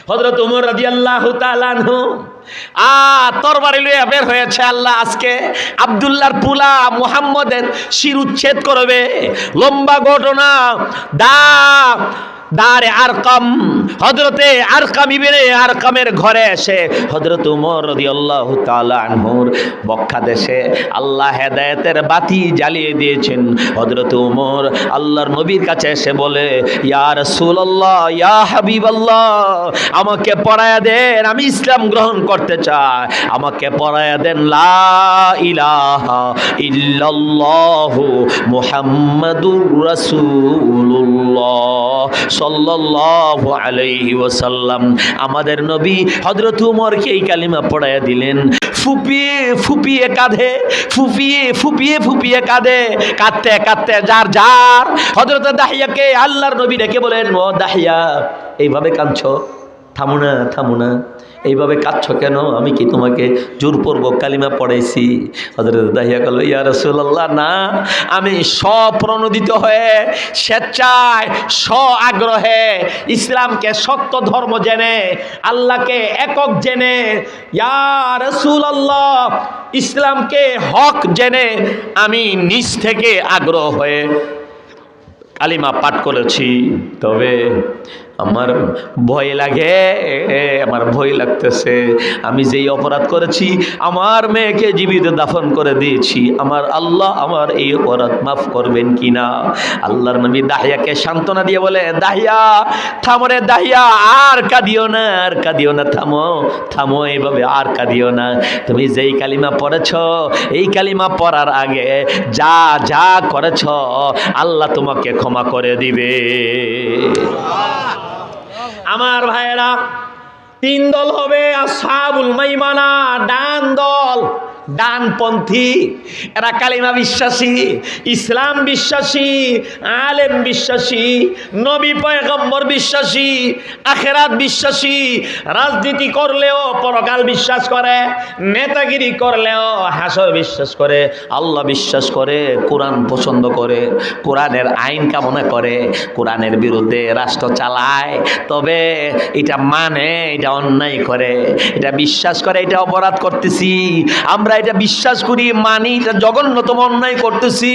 হযরত ওমর রাদিয়াল্লাহু তাআলা আনহু তরবারি লইয়া বের হয়েছে। আল্লাহ আজকে আব্দুল্লাহর পুলা মুহাম্মদের শির উচ্ছেদ করবে। লম্বা ঘটনা। দারে আরকাম, হযরতে আরকাম ইবনে আরকামের ঘরে এসে হযরত ওমর রাদিয়াল্লাহু তাআলা আনহুর মক্কা দেশে আল্লাহ হেদায়েতের বাতি জ্বালিয়ে দিয়েছেন। হযরত ওমর আল্লাহর নবীর কাছে এসে বলে, ইয়া রাসূলুল্লাহ, ইয়া হাবিবাল্লাহ, আমাকে পড়ায়া দেন, আমি ইসলাম গ্রহণ করতে চাই, আমাকে পড়ায়া দেন লা ইলাহা ইল্লাল্লাহু মুহাম্মাদুর রাসূলুল্লাহ সাল্লাল্লাহু আলাইহি ওয়াসাল্লাম। আমাদের নবী হযরত ওমরকে এই কালিমা পড়ায়া দিলেন। ফুপিয়ে ফুপিয়ে কাঁধে, ফুপিয়ে কাঁধে, কাঁদতে কাঁদতে যার হযরত দাহিয়াকে আল্লাহর নবী ডেকে বলেন, ও দাহিয়া, এইভাবে কাঁদছো? থামো না, এইভাবে কাঁদছো কেন? আমি কি তোমাকে জোরপূর্বক কালিমা পড়াইছি? হযরত দাহিয়া বলল, ইয়া রাসূলুল্লাহ, না, আমি স্বপ্রণোদিত হয়ে স্বেচ্ছায় আগ্রহে ইসলামকে সত্য ধর্ম জেনে, আল্লাহকে একক জেনে, ইয়া রাসূলুল্লাহ, ইসলামকে হক জেনে আমি নিজ থেকে আগ্রহ হয়ে কালিমা পাঠ করেছি। তবে আমার ভয় লাগে, আমার ভয় লাগতেছে। আমি যেই অপরাধ করেছি, আমার মেয়েকে জীবিত দাফন করে দিয়েছি, আমার আল্লাহ আমার এই অপরাধ মাফ করবেন কিনা? আল্লাহর নবী দাহিয়াকে সান্ত্বনা দিয়ে বলে, দাহিয়া, থামো রে দাহিয়া, আর কাঁদিও না, থামো, এইভাবে আর কাঁদিও না। তুমি যেই কালিমা পড়েছ, এই কালিমা পড়ার আগে যা করেছ আল্লাহ তোমাকে ক্ষমা করে দিবে। আমার ভাইয়েরা, 3 দল হবে আসহাবুল মাইমানা। ডান দল, ডানপন্থী, এরা কালিমা বিশ্বাসী, ইসলাম বিশ্বাসী, আলেম বিশ্বাসী, নবী পয়গম্বর বিশ্বাসী, আখিরাত বিশ্বাসী, রাজনীতি করলেও পরকাল বিশ্বাস করে, নেতাগিরি করলেও হাসর বিশ্বাস করে, আল্লাহ বিশ্বাস করে, কোরআন পছন্দ করে, কোরআনের আইন কামনা করে, কোরআনের বিরুদ্ধে রাষ্ট্র চালায়, তবে এটা মানে এটা অন্যায় করে, এটা বিশ্বাস করে এটা অপরাধ করতেছি, আমরা এটা বিশ্বাস করি, মানি, এটা জঘন্যতম অন্যায় করতেছি,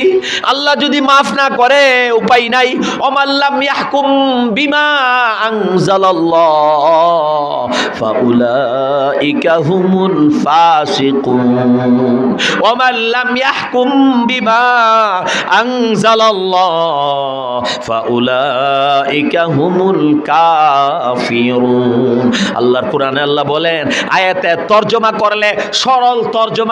আল্লাহ যদি মাফ না করে উপায় নাই। ওমাল্লাম ইয়াহকুম বিমা আনজালাল্লাহ ফাউলাইকা হুমুল ফাসিকুন। ওমাল্লাম ইয়াহকুম বিমা আনজালাল্লাহ ফাউলাইকা হুমুল কাফিরুন। আল্লাহর কোরআনে আল্লাহ বলেন, আয়াতের তরজমা করলে, সরল তরজমা,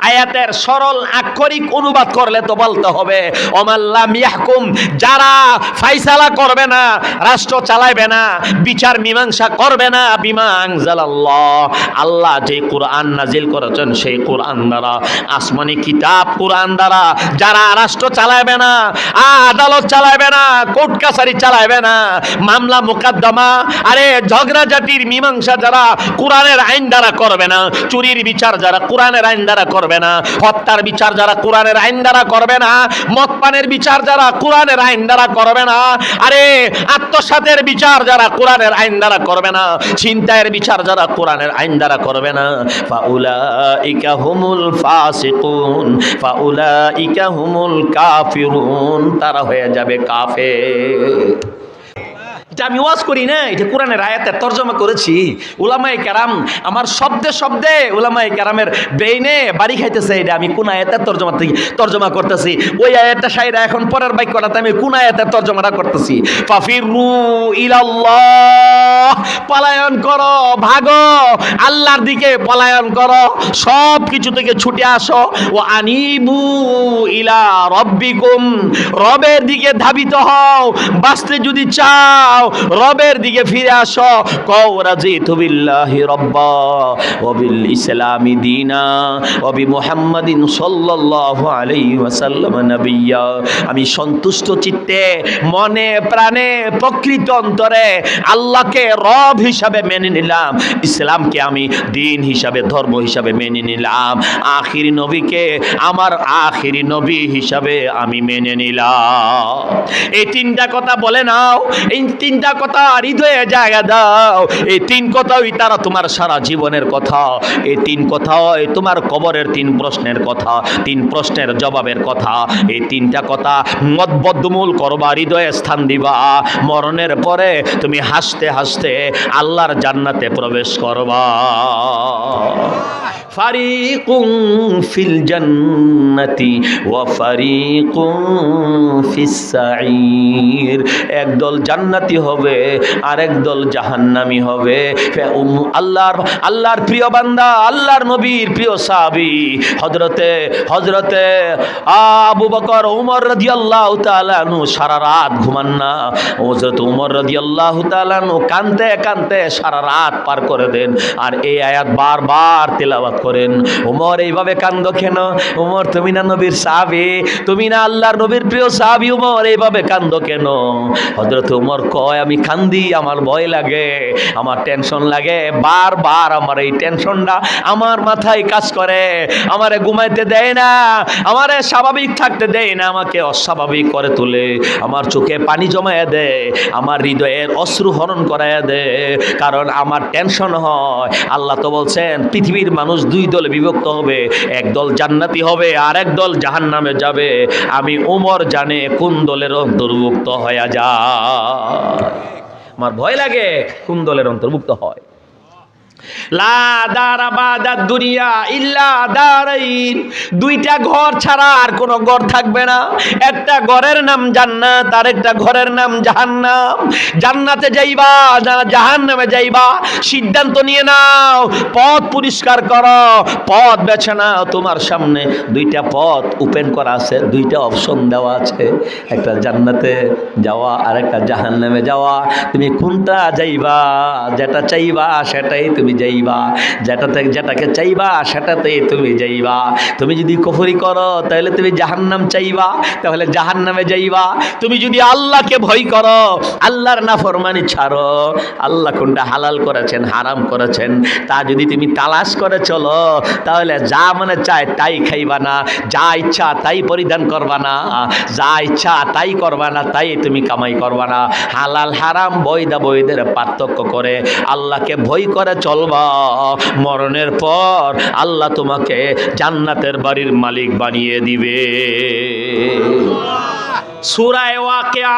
আয়াতের সরল আক্ষরিক অনুবাদ করলে তো বলতে হবে, ওমাল্লাম ইয়াহকুম, যারা ফায়সালা করবে না, রাষ্ট্র চালাবে না, বিচার মীমাংসা করবে না, বিমা আনজালাল্লাহ, আল্লাহ যে কোরআন নাজিল করেছেন সেই কোরআন দ্বারা, আসমানি কিতাব কোরআন দ্বারা, যারা রাষ্ট্র চালাবে না, আদালত চালাবে না, কোর্ট কাছারি চালাবে না, মামলা মোকদ্দমা, আরে ঝগড়া জাতির মীমাংসা যারা কোরআনের আইন দ্বারা করবে না, চুরির বিচার যারা কোরআনের আইন দ্বারা করবে না, হত্যার বিচার যারা কোরআনের আইন দ্বারা করবে না, মদ পানের বিচার যারা কোরআনের আইন দ্বারা করবে না, আরে আত্মসাতের বিচার যারা কোরআনের আইন দ্বারা করবে না, ছিনতাইয়ের বিচার যারা কোরআনের আইন দ্বারা করবে না, ফাউলাইকা হুমুল ফাসিকুন ফাউলাইকা হুমুল কাফিরুন, তারা হয়ে যাবে কাফের। এটা আমি ওয়াজ করি না, এটা কোরআনের আয়াতের তরজমা করেছি। উলামায়ে কেরাম আমার শব্দে শব্দে উলামায়ে কেরামের ব্রেইনে বাড়ি খাইতেছে, এটা আমি কোন আয়াতের তরজমা করতেছি। ওই আয়াতটা সাইরা এখন পরের বাক্যটাতে আমি কোন আয়াতের তরজমাটা করতেছি। ফাফিরু ইলাল্লাহ, পলায়ন করো, ভাগো, আল্লাহর দিকে পলায়ন করো, সব কিছু থেকে ছুটে আসো। ও আনিবু ইলা রব্বিকুম, রবের দিকে ধাবিত হও, বাঁচতে যদি চাও রবের দিকে ফিরে আসো। কও রাজিতু বিল্লাহি রাব্বা ওয়া বিল ইসলামি দীনা ওয়া বি মুহাম্মাদিন সাল্লাল্লাহু আলাইহি ওয়াসাল্লাম নবিয়্যা, আমি সন্তুষ্ট চিত্তে, মনে প্রাণে, প্রকৃত অন্তরে আল্লাহকে রব হিসাবে হিসাবে মেনে নিলাম, ইসলামকে আমি দিন হিসাবে, ধর্ম হিসাবে মেনে নিলাম, আখিরি নবীকে আমার আখিরি নবী হিসাবে আমি মেনে নিলাম। এই তিনটা কথা বলে নাও, এই তিনটা কথা হৃদয়ে জায়গা দাও। এই তিন কথাই তারা তোমার সারা জীবনের কথা, এই তিন কথাও তোমার কবরের তিন প্রশ্নের কথা, তিন প্রশ্নের জবাবের কথা। এই তিনটা কথা মতবদ্ধমূল করবা, হৃদয়ে স্থান দিবা, মরণের পরে তুমি হাসতে হাসতে আল্লাহর জান্নাতে প্রবেশ করবা। ফারিকুম ফিল জান্নাতি ওয়া ফারিকুম ফিস সাঈর। একদল জান্নাতি হবে আর একদল জাহান্নামী হবে। আল্লাহর প্রিয় বান্দা, আল্লাহর নবীর প্রিয় সাহাবী হযরতে আবু বকর ওমর রাদিয়াল্লাহু তাআলা আনহু সারা রাত ঘুমান না। হযরত ওমর রাদিয়াল্লাহু তাআলা আনহু কাঁদতে কাঁদতে সারা রাত পার করে দেন আর এই আয়াত বারবার তেলাওয়াত করেন। ওমর এইভাবে কান্দো কেন? ওমর তুমি না নবীর সাহাবী, তুমি না আল্লাহর নবীর প্রিয় সাহাবী, ওমর এইভাবে কান্দো কেন? হযরত ওমর কয় আমি কান্দি, আমার ভয় লাগে, আমার টেনশন লাগে, বারবার আমার এই টেনশনটা আমার মাথায় কাজ করে, আমারে ঘুমাইতে দেয় না, আমারে স্বাভাবিক থাকতে দেয় না, আমাকে অস্বাভাবিক করে তোলে, আমার চোখে পানি জমায়ে দেয়, আমার হৃদয়ের অশ্রু হরণ করায় দেয়, কারণ আমার টেনশন হয়। আল্লাহ তো বলছেন পৃথিবীর মানুষ দুই দলে বিভক্ত হবে, একদল জান্নাতি হবে আর একদল জাহান্নামে যাবে। আমি ওমর জানে কোন দলের অন্তর্ভুক্ত হয়ে যায়। আমার ভয় লাগে কোন দলের অন্তর্ভুক্ত হয়। লা দারা বাদা দুনিয়া ইল্লা দারাইন, দুইটা ঘর ছাড়া আর কোনো ঘর থাকবে না। একটা ঘরের নাম জান্নাত আর একটা ঘরের নাম জাহান্নাম। জান্নাতে যাইবা না জাহান্নামে যাইবা, সিদ্ধান্ত নিয়ে নাও, পথ পরিষ্কার করো, পথ বেছে নাও। তোমার সামনে দুইটা পথ ওপেন করা আছে, দুইটা অপশন দেওয়া আছে, একটা জান্নাতে যাওয়া আর একটা জাহান্নামে যাওয়া। তুমি কোনটা যাইবা? যেটা চাইবা সেটাই তুমি যাইবা, যেটাকে চাইবা সেটাতেই তুমি যাইবা। তুমি যদি কুফরি করো তাহলে তুমি জাহান্নাম চাইবা, তাহলে জাহান্নামে যাইবা। তুমি যদি আল্লাহকে ভয় করো, আল্লাহর নাফরমানি ছাড়ো, আল্লাহ কোনটা হালাল করেছেন হারাম করেছেন তা যদি তুমি তালাশ করে চলো, তাহলে যা মনে চায় তাই খাইবা না, যা ইচ্ছা তাই পরিধান করবা না, যা ইচ্ছা তাই করবা না, তাই তুমি কামাই করবা না। হালাল হারাম বৈধের পার্থক্য করে আল্লাহকে ভয় করে চলবা। মরণের পর আল্লাহ তোমাকে জান্নাতের বাড়ির মালিক বানিয়ে দিবে। সূরা ওয়াকিয়া,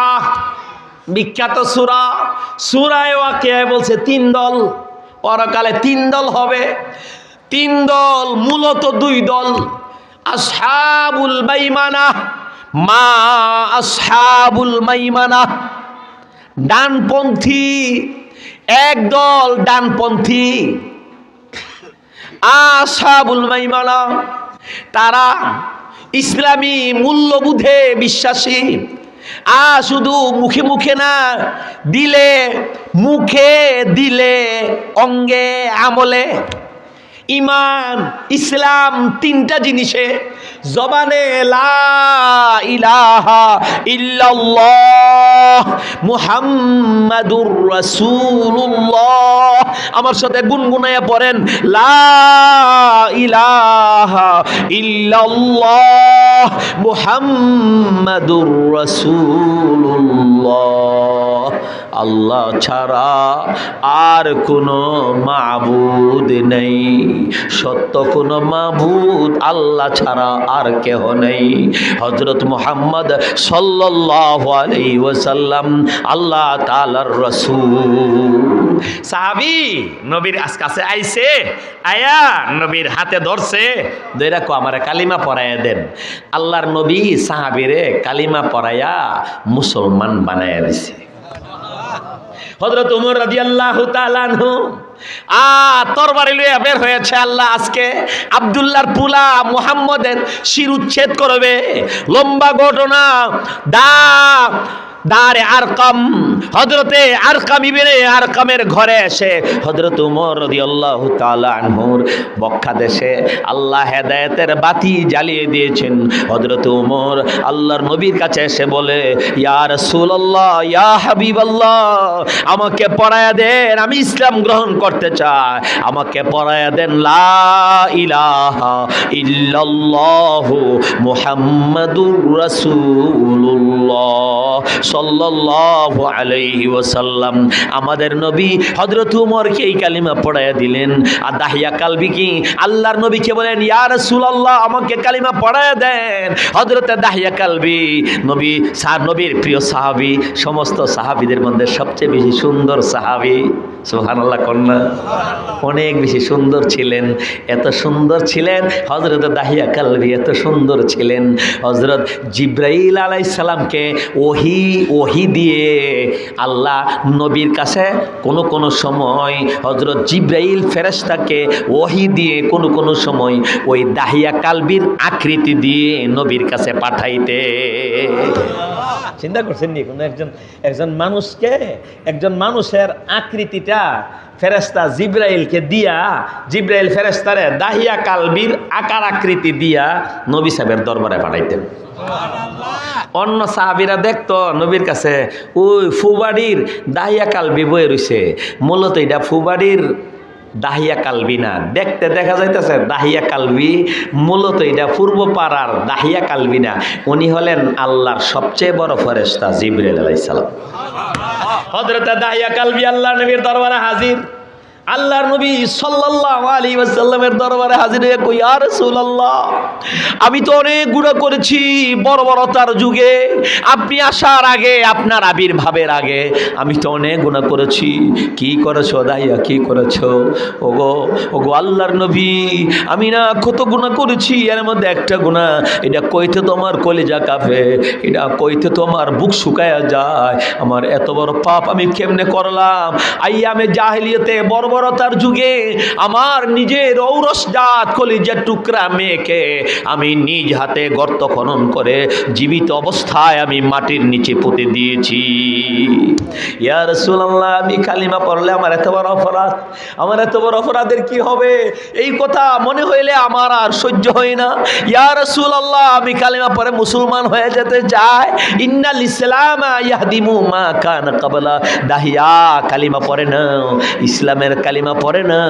বিখ্যাত সূরা ওয়াকিয়া বলছে তিন দল, পরকালে তিন দল হবে। তিন দল, মূলত দুই দল। আসহাবুল মাইমানা, মা আসহাবুল মাইমানা, ডানপন্থী একদল, ডানপন্থী। আসহাবুল মাইমানা তারা ইসলামী মূল্যবোধে বিশ্বাসী, শুধু মুখে মুখে না, মুখে দিলে অঙ্গে আমলে। ইমান ইসলাম তিনটা জিনিসে, জবানে লা ইলাহা ইল্লাল্লাহ মুহাম্মাদুর রাসূলুল্লাহ, আমার সাথে গুনগুনায়া পড়েন, লা ইলাহা ইল্লাল্লাহ মুহাম্মাদুর রাসূলুল্লাহ। আল্লাহ ছাড়া আর কোনো মাবুদ নেই, সত্য কোনো মাবুদ আল্লাহ ছাড়া আর কেহ নেই। হযরত মুহাম্মদ সাল্লাল্লাহু আলাইহি ওয়াসাল্লাম আল্লাহ তাআলার রাসূল। সাহাবী নবীর কাছে আইছে, আয়া নবীর হাতে ধরছে, ধইরা কো আমারে কালিমা পড়াইয়া দেন। আল্লাহর নবী সাহাবীরে কালিমা পড়াইয়া মুসলমান বানাইয়া দিছে। হযরত ওমর রাদিয়াল্লাহু তাআলা আনহু তরবারি লইয়া বের হয়েছে। আল্লাহ আজকে আব্দুল্লাহর পুলা মুহাম্মদের শির উচ্ছেদ করবে। লম্বা ঘটনা, দারে আরকাম, হযরতে আরকাম ইবনে আরকামের ঘরে এসে হযরত ওমর রাদিয়াল্লাহু তাআলা আনহুর মক্কা দেশে আল্লাহ হেদায়েতের বাতি জ্বালিয়ে দিয়েছেন। হযরত ওমর আল্লাহর নবীর কাছে এসে বলে, ইয়া রাসূলুল্লাহ, ইয়া হাবিবাল্লাহ, আমাকে পড়ায়া দেন, আমি ইসলাম গ্রহণ করতে চাই, আমাকে পড়ায়া দেন লা ইলাহা ইল্লাল্লাহু মুহাম্মাদুর রাসূলুল্লাহ সাল্লাল্লাহু আলাইহি ওয়াসাল্লাম। আমাদের নবী হযরত ওমরকে এই কালিমা পড়ায়া দিলেন। আর দাহিয়া কালবি কি আল্লাহর নবীকে বলেন, ইয়া রাসূলুল্লাহ, আমাকে কালিমা পড়ায়া দেন। হযরতে দাহিয়া কালবি নবীর প্রিয় সাহাবী, সমস্ত সাহাবীদের মধ্যে সবচেয়ে বেশি সুন্দর সাহাবী, সুবহানাল্লাহ কন্যা, অনেক বেশি সুন্দর ছিলেন। এত সুন্দর ছিলেন হযরত দাহিয়া কালবি, এত সুন্দর ছিলেন। হযরত জিবরাইল আলাইহিস সালামকে ওহী দিয়ে আল্লাহ নবীর কাছে কোন সময় হযরত জিবরাইল ফেরেশতাকে ওহী দিয়ে কোন সময় ওই দাহিয়া কালবির আকৃতি দিয়ে নবীর কাছে পাঠাইতে। চিন্তা করছেন নি কোন একজন মানুষকে, একজন মানুষের আকৃতিটা ফেরেশতা জিবরাইলকে দিয়া, জিবরাইল ফেরেশতারে দাহিয়া কালবির আকার আকৃতি দিয়া নবী সাহেবের দরবারে পাঠাইতেন। অন্য সাহাবীরা দেখতো নবীর কাছে ওই ফুবাড়ির দাহিয়া কালবি বয়ে রইছে, মূলত এটা ফুবাড়ির দাহিয়া কালবি না, দেখতে দেখা যাইতেছে দাহিয়া কালবি, মূলত এটা পূর্ব পাড়ার দাহিয়া কালবি না, উনি হলেন আল্লাহর সবচেয়ে বড় ফেরেশতা জিবরাইল আলাইহিস সালাম। হযরত দাহিয়া কালবি আল্লাহর নবীর দরবারে হাজির। আল্লাহর নবী সাল্লাল্লাহু আলাইহি ওয়াসাল্লামের দরবারে হাজির হয়ে কই, ইয়া রাসূলুল্লাহ, আমি তো অনেক গুনাহ করেছি বর্বরতার যুগে, আপনি আসার আগে, আপনার আবির্ভাবের আগে আমি তো অনেক গুনাহ করেছি। কি করেছো দাইয়া, কি করেছো? ওগো আল্লাহর নবী, আমি না কত গুনাহ করেছি, এর মধ্যে একটা গুনাহ, এটা কইতে তোমার কলিজা কাঁপে, এটা কইতে তোমার বুক শুকায়া যায়। আমার এত বড় পাপ আমি কেমনে করলাম? আইয়ামে জাহেলিয়তে বর্বরতার যুগে আমার নিজের ঔরসজাত কলিজার টুকরা মেয়েকে আমি নিজ হাতে গর্ত খনন করে জীবিত অবস্থায় আমি মাটির নিচে পুঁতে দিয়েছি। ইয়া রাসূলুল্লাহ, আমি কালিমা পড়লে আমার এত বড় অপরাধ, আমার এত বড় অপরাধের কি হবে? এই কথা মনে হইলে আমার আর সহ্য হয় না। ইয়া রাসূলুল্লাহ, আমি কালিমা পড়ে মুসলমান হয়ে যেতে চাই। ইন্নাল ইসলামা ইয়াহদিমু মা কানা ক্বাবলা। দাহিয়া কালিমা পড়ে না, ইসলামের কালিমা পড়ে না।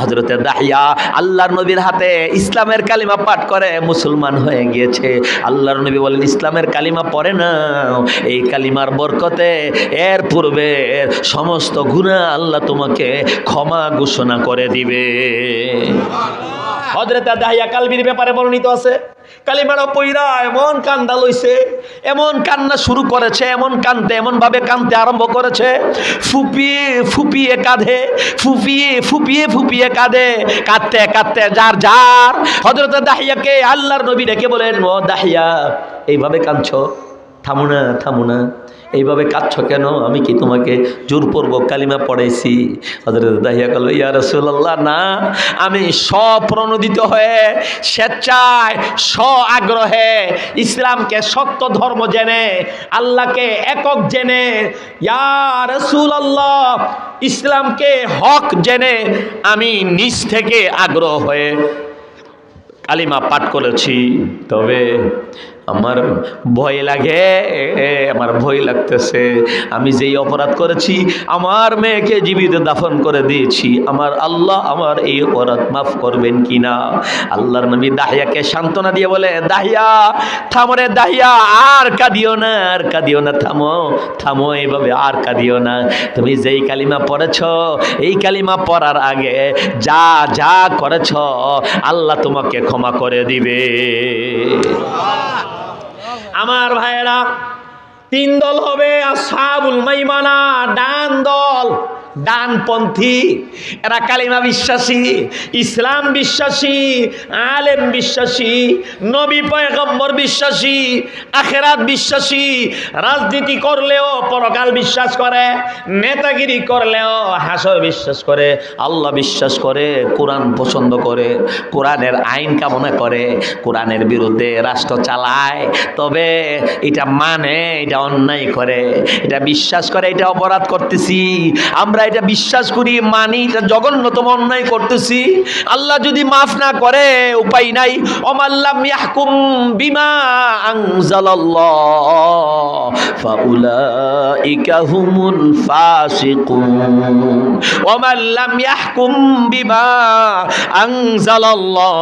হযরতে দাহিয়া আল্লাহর নবীর হাতে ইসলামের কালিমা পাঠ করে মুসলমান হয়ে গিয়েছে। আল্লাহর নবী বলেন, ইসলামের কালিমা পড়ে না, এই কালিমার বরকতে এর পূর্বে সমস্ত গুনাহ আল্লাহ তোমাকে ক্ষমা ঘোষণা করে দিবে। হযরতে দাহিয়া কালবির ব্যাপারে বর্ণিত আছে, কালিমাটা পইরা এমন কান্দা লইছে, এমন কান্না শুরু করেছে, এমন কানতে, এমন ভাবে কানতে আরম্ভ করেছে, ফুপিয়ে কাঁদে, ফুপিয়ে কাঁদে, কাঁদতে যার হযরতে দাহিয়াকে আল্লাহর নবী ডেকে বলেন, ও দাহিয়া, এইভাবে কাঁদছো? থামো না, এইভাবে কাঁদছো কেন? আমি কি তোমাকে জোরপূর্বক কালিমা পড়াইছি? হযরত দাহিয়া বলল, ইয়া রাসূলুল্লাহ, না, আমি স্বপ্রণোদিত হয়ে স্বেচ্ছায় আগ্রহে ইসলামকে সত্য ধর্ম জেনে, আল্লাহকে একক জেনে, ইয়া রাসূলুল্লাহ, ইসলামকে হক জেনে আমি নিজ থেকে আগ্রহ হয়ে কালিমা পাঠ করেছি। তবে আমার ভয় লাগে, আমার ভয় লাগতেছে, আমি যেই অপরাধ করেছি, আমার মেয়েকে জীবিত দাফন করে দিয়েছি, আমার আল্লাহ আমার এই অপরাধ মাফ করবেন কিনা? আল্লাহর নবী দাহিয়াকে সান্ত্বনা দিয়ে বলে, দাহিয়া থামো রে দাহিয়া, আর কাঁদিও না, থামো, এইভাবে আর কাঁদিও না। তুমি যেই কালিমা পড়েছ, এই কালিমা পড়ার আগে যা করেছ আল্লাহ তোমাকে ক্ষমা করে দিবে। আমার ভাইয়েরা, তিন দল হবে আসহাবুল মাইমানা, ডান দল, ডানপন্থী, এরা কালিমা বিশ্বাসী, ইসলাম বিশ্বাসী, আলেম বিশ্বাসী, নবী পয়গম্বর বিশ্বাসী, আখেরাত বিশ্বাসী, রাজনীতি করলেও পরকাল বিশ্বাস করে, নেতাগিরি করলেও হাসর বিশ্বাস করে, আল্লাহ বিশ্বাস করে, কোরআন পছন্দ করে, কোরআনের আইন কামনা করে, কোরআনের বিরুদ্ধে রাষ্ট্র চালায়, তবে এটা মানে এটা অন্যায় করে, এটা বিশ্বাস করে এটা অপরাধ করতেছি, আমরা এটা বিশ্বাস করি মানি এটা জঘন্যতম অন্যায় করতেছি, আল্লাহ যদি মাফ না করে উপায় নাই। ওমাল্লাম ইয়াহকুম বিমা আনজালাল্লাহ ফাউলাইকা হুমুল ফাসিকুন, ওমাল্লাম ইয়াহকুম বিমা আনজালাল্লাহ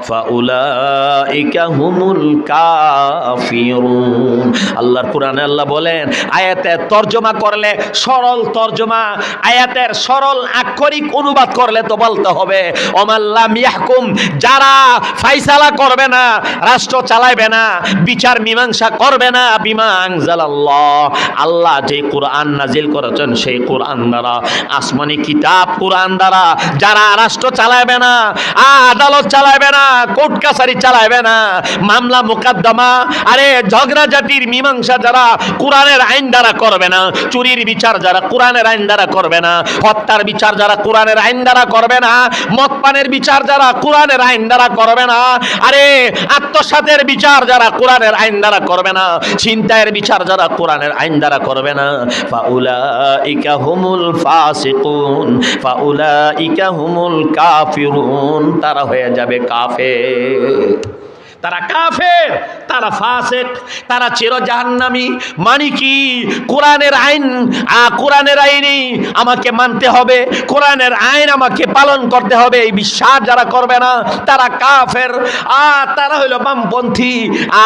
ফাউলাইকা হুমুল কাফিরুন। আল্লাহর কোরআনে আল্লাহ বলেন, আয়াতের তর্জমা করলে সরল তর্জমা, আয়াতের সরল আক্ষরিক অনুবাদ করলে তো বলতে হবে ওমাল্লাম ইয়াহকুম, যারা ফায়সালা করবে না, রাষ্ট্র চালাবে না, বিচার মীমাংসা করবে না, বিমা আনজালাল্লাহ, আল্লাহ যে কোরআন নাজিল করেছেন সেই কোরআন দ্বারা, আসমানি কিতাব কোরআন দ্বারা, যারা রাষ্ট্র চালাবে না, আদালত চালাবে না, কোর্ট কাছারি চালাবে না, মামলা মোকদ্দমা আরে ঝগড়াঝাটির মীমাংসা যারা কোরআনের আইন দ্বারা করবে না, চুরির বিচার যারা কোরআনের আইন দ্বারা করবে না, হত্যার বিচার যারা কোরআনের আইন দ্বারা করবে না, মদপানের বিচার যারা কোরআনের আইন দ্বারা করবে না, আরে আত্মসাতের বিচার যারা কোরআনের আইন দ্বারা করবে না, ছিনতাইয়ের বিচার যারা কোরআনের আইন দ্বারা করবে না, ফাউলাইকা হুমুল ফাসিকুন ফাউলাইকা হুমুল কাফিরুন, তারা হয়ে যাবে কাফের, তারা কাফের, তারা ফাসিক, তারা চির জাহান্নামী। মানে কি? কোরআনের আইন, কোরআনের আইনই আমাকে মানতে হবে, কোরআনের আইন আমাকে পালন করতে হবে, এই বিশ্বাস যারা করবে না তারা কাফের, আর তারা হইল বামপন্থী।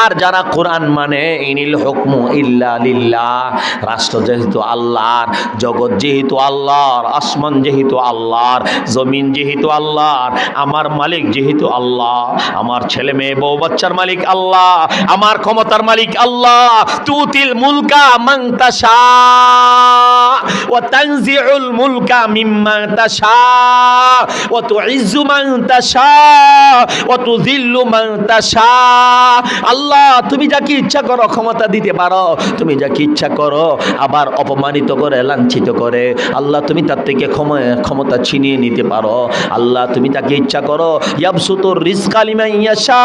আর যারা কোরআন মানে ইনিল হুকমু ইল্লা লিল্লাহ, রাষ্ট্র যেহেতু আল্লাহর, জগৎ যেহেতু আল্লাহর, আসমান যেহেতু আল্লাহর, জমিন যেহেতু আল্লাহর, আমার মালিক যেহেতু আল্লাহ, আমার ছেলে মেয়ে বউ বাচ্চার মালিক আল্লাহ, আমার ক্ষমতার মালিক আল্লাহ, তুতিল মুলকা মান তাশা ওয়া তানজিউল মুলকা মিম্মান তাশা ওয়া তুইজ্জু মান তাশা ওয়া তুযিল্লু মান তাশা। আল্লাহ তুমি যাকে ইচ্ছা করো ক্ষমতা দিতে পারো, তুমি যাকে ইচ্ছা করো আবার অপমানিত করে লাঞ্ছিত করে, আল্লাহ তুমি তার থেকে ক্ষমতা ছিনিয়ে নিতে পারো, আল্লাহ তুমি তাকে ইচ্ছা করো ইয়াবসুতুর রিজকা লিমান ইয়াশা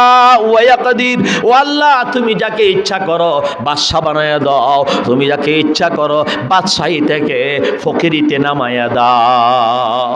ওয়া ইয়াকদির, ও আল্লাহ তুমি যাকে ইচ্ছা করো বাদশা বানায়া দাও, তুমি যাকে ইচ্ছা করো বাদশাহী থেকে ফকিরিতে নামায়া দাও,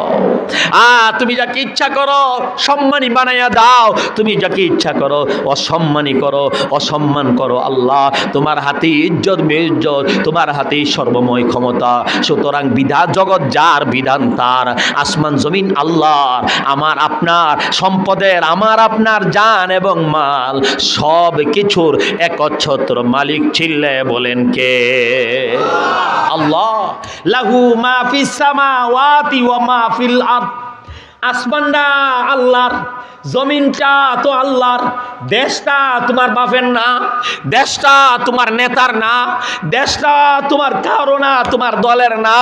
তুমি যাকে ইচ্ছা করো সম্মানী বানায়া দাও, তুমি যাকে ইচ্ছা করো অসম্মানী করো, অসম্মান করো, আল্লাহ তোমার হাতে ইজ্জত বেইজ্জত, তোমার হাতে সর্বময় ক্ষমতা। সুতরাং বিধান জগৎ যার, বিধান তার, আসমান জমিন আল্লাহর, আমার আপনার সম্পদের, আমার আপনার জান এবং মাল সব কিছুর একচ্ছত্র মালিক ছিলে বলেন কে? আল্লাহ। লাহু মা ফিস সামাওয়াতি ওয়া মা ফিল আরদ, আসমানটা আল্লাহর, জমিনটা তো আল্লাহর, দেশটা তোমার বাপের না, দেশটা তোমার নেতার না, দেশটা তোমার কারো না, তোমার দলের না।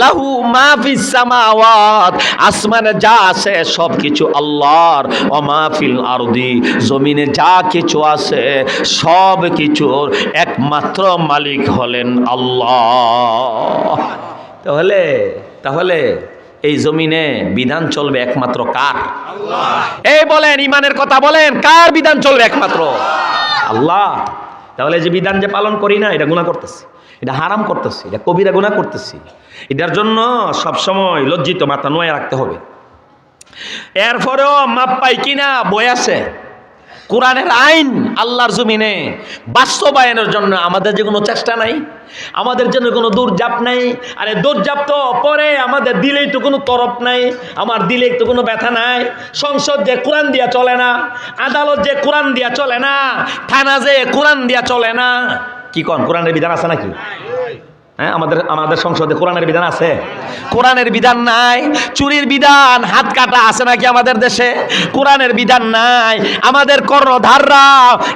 লাহু মা ফিস সামাওয়াত, আসমানে যা আছে সব কিছু আল্লাহর, ওয়া মা ফিল আরদি, জমিনে যা কিছু আছে সব কিছুর একমাত্র মালিক হলেন আল্লাহ। তাহলে এই জমিনে বিধান চলবে একমাত্র কার? আল্লাহ। এই বলেন, ইমানের কথা বলেন, কার বিধান চলবে? একমাত্র আল্লাহ। তাহলে যে বিধান যে পালন করি না, এটা গুনাহ করতেছি, এটা হারাম করতেছি, এটা কবিরা গুনাহ করতেছি, এটার জন্য সবসময় লজ্জিত মাথা নোয়া রাখতে হবে। এরপরেও মাপ পাই কিনা বই আছে। কোরআনের আইন আল্লাহর জমিনে বাস্তবায়নের জন্য আমাদের যে কোনো চেষ্টা নাই, আমাদের জন্য কোনো দৌড়ঝাঁপ নাই। আরে দৌড়ঝাঁপ তো পরে, আমাদের দিলেই তো কোনো তরফ নাই, আমার দিলে তো কোনো ব্যথা নাই। সংসদ যে কোরআন দিয়া চলে না, আদালত যে কোরআন দিয়া চলে না, থানা যে কোরআন দিয়া চলে না, কি কোন কোরআনের বিধান আছে নাকি? হ্যাঁ, আমাদের সংসদে কোরআনের বিধান আছে? কোরআনের বিধান নাই। চুরির বিধান, হাত কাটা আছে নাকি আমাদের দেশে? কোরআনের বিধান নাই। আমাদের কর্ণধাররা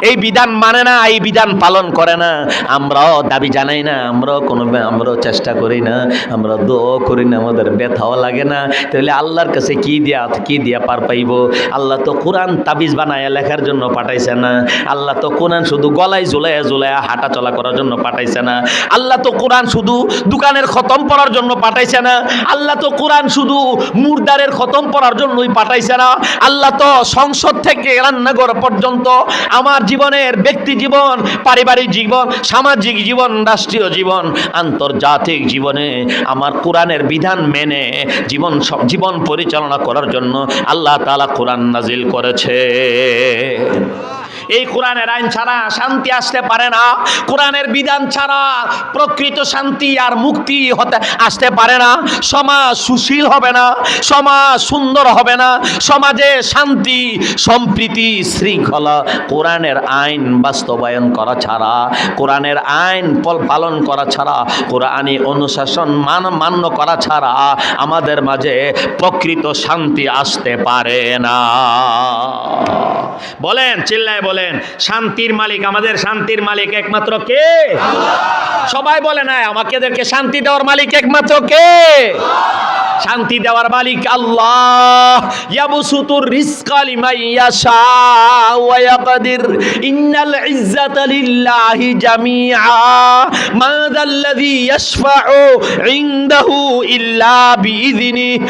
এই বিধান মানে না, এই বিধান পালন করে না। আমরাও দাবি জানাই না, আমরাও চেষ্টা করি না, আমরা দোয়া করি না, আমাদের ব্যথাও লাগে না। তাহলে আল্লাহর কাছে কি দিয়া পার পাইব? আল্লাহ তো কোরআন তাবিজ বানায় লেখার জন্য পাঠাইছে না। আল্লাহ তো কোরআন শুধু গলায় ঝুলাইয়া হাঁটা চলা করার জন্য পাঠাইছে না। আল্লাহ তো কোরআন শুধু দোকানের খতম পড়ার জন্য পাঠাইছে না। আল্লাহ তো কোরআন শুধু মুর্দারের খতম পড়ার জন্যই পাঠাইছে না। আল্লাহ তো সংসদ থেকে রান্নাঘর পর্যন্ত আমার জীবনের ব্যক্তি জীবন, পারিবারিক জীবন, সামাজিক জীবন, রাষ্ট্রীয় জীবন, আন্তর্জাতিক জীবনে আমার কোরআনের বিধান মেনে জীবন পরিচালনা করার জন্য আল্লাহ তাআলা কোরআন নাজিল করেছে। এই কোরআনের আইন ছাড়া শান্তি আসতে পারে না। কোরআনের বিধান ছাড়া প্রকৃত শান্তি আর মুক্তি আসতে পারে না। সমাজ সুশীল হবে না, সমাজ সুন্দর হবে না, সমাজে শান্তি, সম্প্রীতি, শৃঙ্খলা কোরআনের আইন বাস্তবায়ন করা ছাড়া, কোরআনের আইন পালন করা ছাড়া, কোরআনি অনুশাসন মান্য করা ছাড়া আমাদের মাঝে প্রকৃত শান্তি আসতে পারে না। বলেন, চিল্লায় বলেন, শান্তির মালিক, আমাদের শান্তির মালিক একমাত্র কে? সবাই বলে না, আমাদেরকে শান্তি দেওয়ার মালিক একমাত্র কে? শান্তি দেওয়ার মালিক আল্লাহ। ইয়াবসুতুর রিজকা লিমান ইয়াশা ওয়া ইয়াকদির, ইন্নাল ইজ্জাতা লিল্লাহি জামিআ, মা যাল্লাযী ইয়াশফাউ ইনদাহু ইল্লা বিইযনিহি,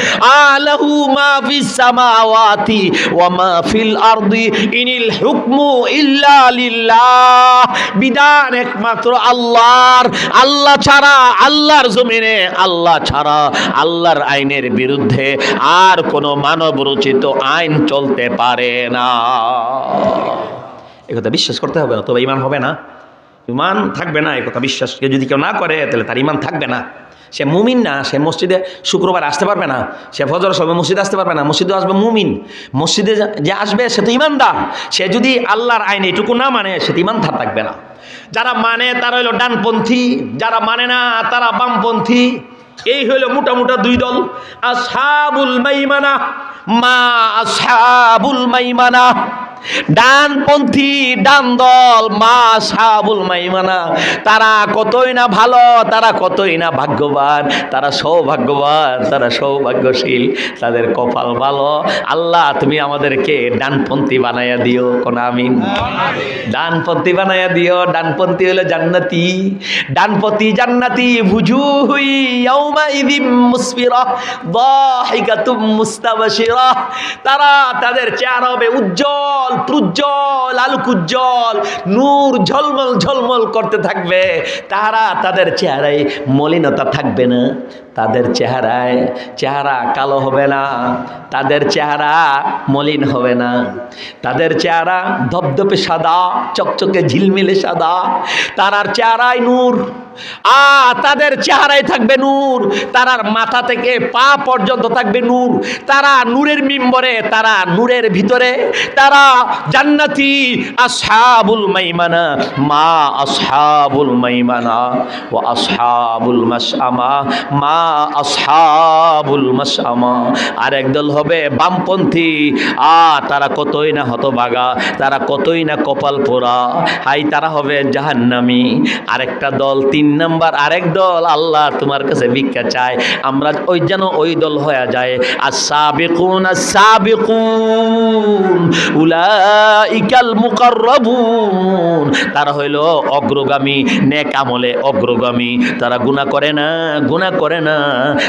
আলাহু মা ফিস সামাওয়াতি ওয়া মা ফিল আরদি, ইনিল হুকমু ইল্লা লিল্লাহ। বিধান একমাত্র আল্লাহর। আল্লাহ ছাড়া, আল্লাহর জমিনে আল্লাহ ছাড়া, আল্লাহর আইনের বিরুদ্ধে আর কোনো মানব রচিত আইন চলতে পারে না। একথা বিশ্বাস করতে হবে, তবে ঈমান হবে না, ঈমান থাকবে না। একথা বিশ্বাস যদি কেউ না করে তাহলে তার ঈমান থাকবে না। সে মুমিন না, সে মসজিদে শুক্রবার আসতে পারবে না, সে ফজরের সময় মসজিদে আসতে পারবে না। মসজিদে আসবে মুমিন, মসজিদে যে আসবে সে তো ঈমানদার। সে যদি আল্লাহর আইন এটুকু না মানে সে তো ঈমানদার থাকবে না। যারা মানে তারা হলো ডানপন্থী, যারা মানে না তারা বামপন্থী। এই হলো মোটামুটা দুই দল। আসহাবুল মাইমানা মা আসহাবুল মাইমানা, ডানপন্থী ডান দল মা আসহাবুল মাইমানা। তারা কতই না ভালো, তারা কতই না ভাগ্যবান, তারা সৌভাগ্যবান, তারা সৌভাগ্যশীল, তাদের কপাল ভালো। আল্লাহ তুমি আমাদেরকে ডানপন্থী বানাইয়া দিও, কোন আমিন। ডানপন্থী বানাইয়া দিও। ডানপন্থী হলো জান্নাতি, ডানপন্থী জান্নাতি। বুজুহুই ইয়াউমা ইযিম মুসফিরা দাহিকাতুম মুস্তাবশিরা। তারা, তাদের চেহারা হবে উজ্জ্বল, প্রুজ্জ্বল, আলোকোজ্জ্বল, নূর ঝলমল ঝলমল করতে থাকবে। তারা, তাদের চেহারায় মলিনতা থাকবে না, তাদের চেহারা কালো হবে না, তাদের চেহারা মলিন হবে না, তাদের চেহারা ধবধবে সাদা, চকচকে ঝিলমিলে সাদা। তারার চেহারায় নূর, তাদের চেহারায় থাকবে নূর, তারার মাথা থেকে পা পর্যন্ত থাকবে নূর। তারা নূরের মিম্বরে, তারা নূরের ভিতরে, তারা জান্নাতি। আসহাবুল মাইমানা মা আসহাবুল মাইমানা ওয়া আসহাবুল মাশআমা মা আসহাবুল মাশআমা। আর একদল হবে বামপন্থী। তারা কতই না হতভাগা, তারা কতই না কপাল পোড়া, হাই তারা হবে জাহান্নামী। আরেকটা দল, 3 নাম্বার আরেক দল, আল্লাহ তোমার কাছে ভিক্ষা চায় আমরা ওই দল হয়ে যায়। as-sabiqun as-sabiqun উলাইকাল মুকাররাবুন। তারা হইল অগ্রগামী, নেক আমলে অগ্রগামী। তারা গুনাহ করে না,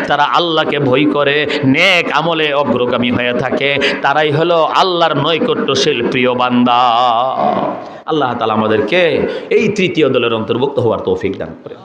তারা আল্লাহকে ভয় করে, নেক আমলে অগ্রগামী হয়ে থাকে। তারাই হলো আল্লাহর নৈকট্যশীল প্রিয় বান্দা। আল্লাহ তাআলা আমাদেরকে এই তৃতীয় দলের অন্তর্ভুক্ত হওয়ার তৌফিক দান করেন।